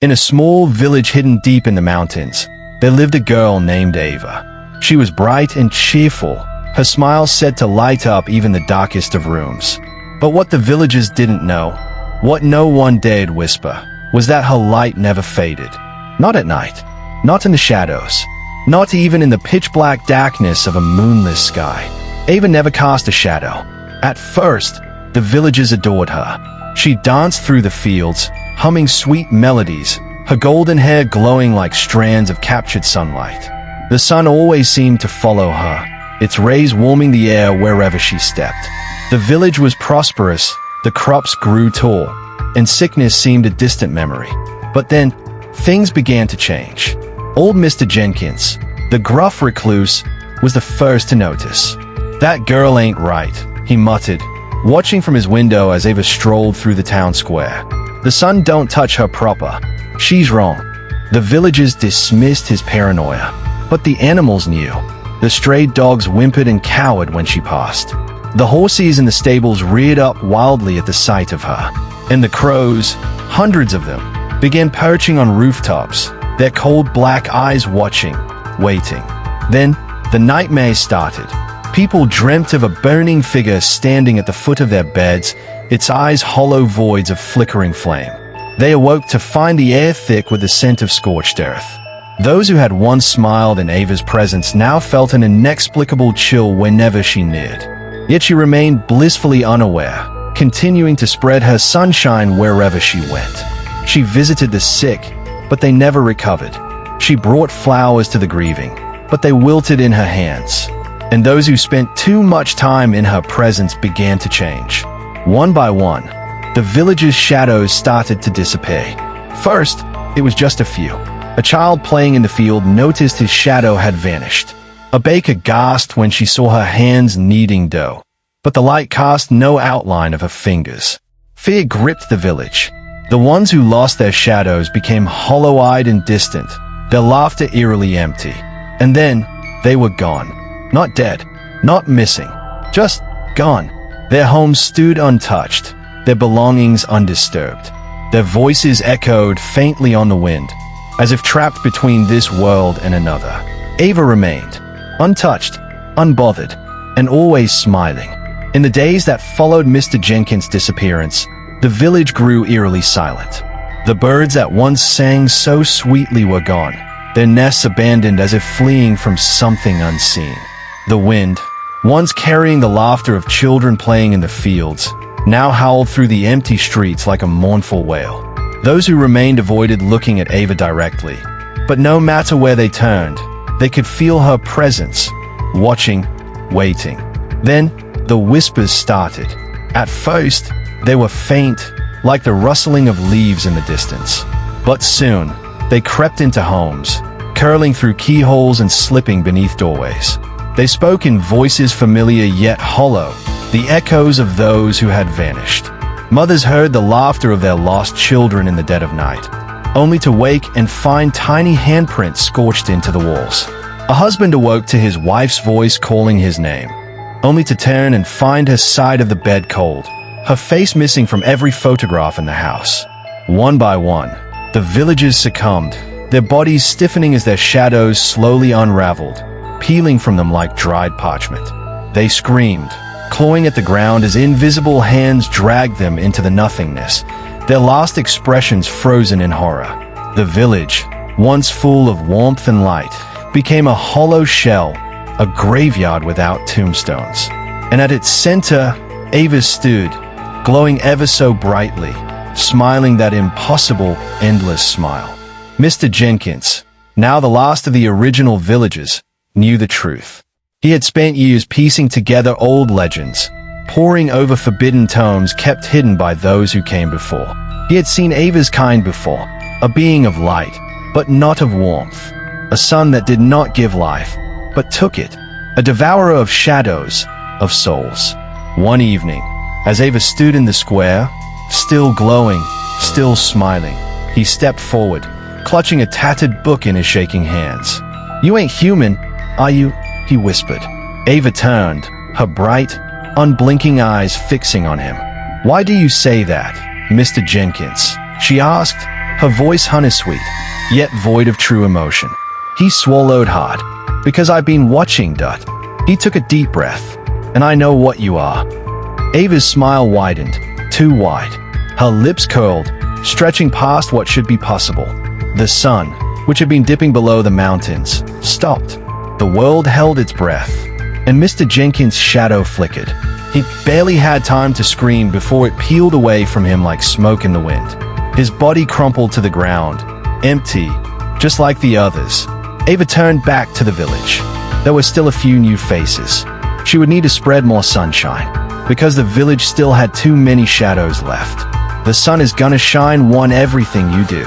In a small village hidden deep in the mountains, there lived a girl named Ava. She was bright and cheerful, her smile said to light up even the darkest of rooms. But what the villagers didn't know, what no one dared whisper, was that her light never faded. Not at night, not in the shadows, not even in the pitch-black darkness of a moonless sky. Ava never cast a shadow. At first, the villagers adored her. She danced through the fields, humming sweet melodies, her golden hair glowing like strands of captured sunlight. The sun always seemed to follow her, its rays warming the air wherever she stepped. The village was prosperous, the crops grew tall, and sickness seemed a distant memory. But then, things began to change. Old Mr. Jenkins, the gruff recluse, was the first to notice. "That girl ain't right," he muttered, watching from his window as Ava strolled through the town square. "The sun don't touch her proper. She's wrong." The villagers dismissed his paranoia, but the animals knew. The stray dogs whimpered and cowered when she passed. The horses in the stables reared up wildly at the sight of her, and the crows, hundreds of them, began perching on rooftops, their cold black eyes watching, waiting. Then, the nightmare started. People dreamt of a burning figure standing at the foot of their beds, its eyes hollow voids of flickering flame. They awoke to find the air thick with the scent of scorched earth. Those who had once smiled in Ava's presence now felt an inexplicable chill whenever she neared. Yet she remained blissfully unaware, continuing to spread her sunshine wherever she went. She visited the sick, but they never recovered. She brought flowers to the grieving, but they wilted in her hands. And those who spent too much time in her presence began to change. One by one, the village's shadows started to disappear. First, it was just a few. A child playing in the field noticed his shadow had vanished. A baker gasped when she saw her hands kneading dough, but the light cast no outline of her fingers. Fear gripped the village. The ones who lost their shadows became hollow-eyed and distant, their laughter eerily empty. And then, they were gone. Not dead, not missing, just gone. Their homes stood untouched, their belongings undisturbed. Their voices echoed faintly on the wind, as if trapped between this world and another. Ava remained, untouched, unbothered, and always smiling. In the days that followed Mr. Jenkins' disappearance, the village grew eerily silent. The birds that once sang so sweetly were gone, their nests abandoned as if fleeing from something unseen. The wind, once carrying the laughter of children playing in the fields, now howled through the empty streets like a mournful wail. Those who remained avoided looking at Ava directly, but no matter where they turned, they could feel her presence, watching, waiting. Then, the whispers started. At first, they were faint, like the rustling of leaves in the distance. But soon, they crept into homes, curling through keyholes and slipping beneath doorways. They spoke in voices familiar yet hollow, the echoes of those who had vanished. Mothers heard the laughter of their lost children in the dead of night, only to wake and find tiny handprints scorched into the walls. A husband awoke to his wife's voice calling his name, only to turn and find her side of the bed cold, her face missing from every photograph in the house. One by one, the villagers succumbed, their bodies stiffening as their shadows slowly unraveled, peeling from them like dried parchment. They screamed, clawing at the ground as invisible hands dragged them into the nothingness, their last expressions frozen in horror. The village, once full of warmth and light, became a hollow shell, a graveyard without tombstones. And at its center, Ava stood, glowing ever so brightly, smiling that impossible, endless smile. Mr. Jenkins, now the last of the original villagers, knew the truth. He had spent years piecing together old legends, poring over forbidden tomes kept hidden by those who came before. He had seen Ava's kind before, a being of light, but not of warmth, a sun that did not give life, but took it, a devourer of shadows, of souls. One evening, as Ava stood in the square, still glowing, still smiling, he stepped forward, clutching a tattered book in his shaking hands. "You ain't human, are you?" he whispered. Ava turned, her bright, unblinking eyes fixing on him. "Why do you say that, Mr. Jenkins?" she asked, Her voice honey-sweet, yet void of true emotion. He swallowed hard. Because I've been watching, Dot. He took a deep breath. And I know what you are. Ava's smile widened, too wide. Her lips curled, stretching past what should be possible. The sun, which had been dipping below the mountains, stopped. The world held its breath. And Mr. Jenkins' shadow flickered. He barely had time to scream before it peeled away from him like smoke in the wind. His body crumpled to the ground, empty, just like the others. Ava turned back to the village. There were still a few new faces. She would need to spread more sunshine, because the village still had too many shadows left. The sun is gonna shine on everything you do.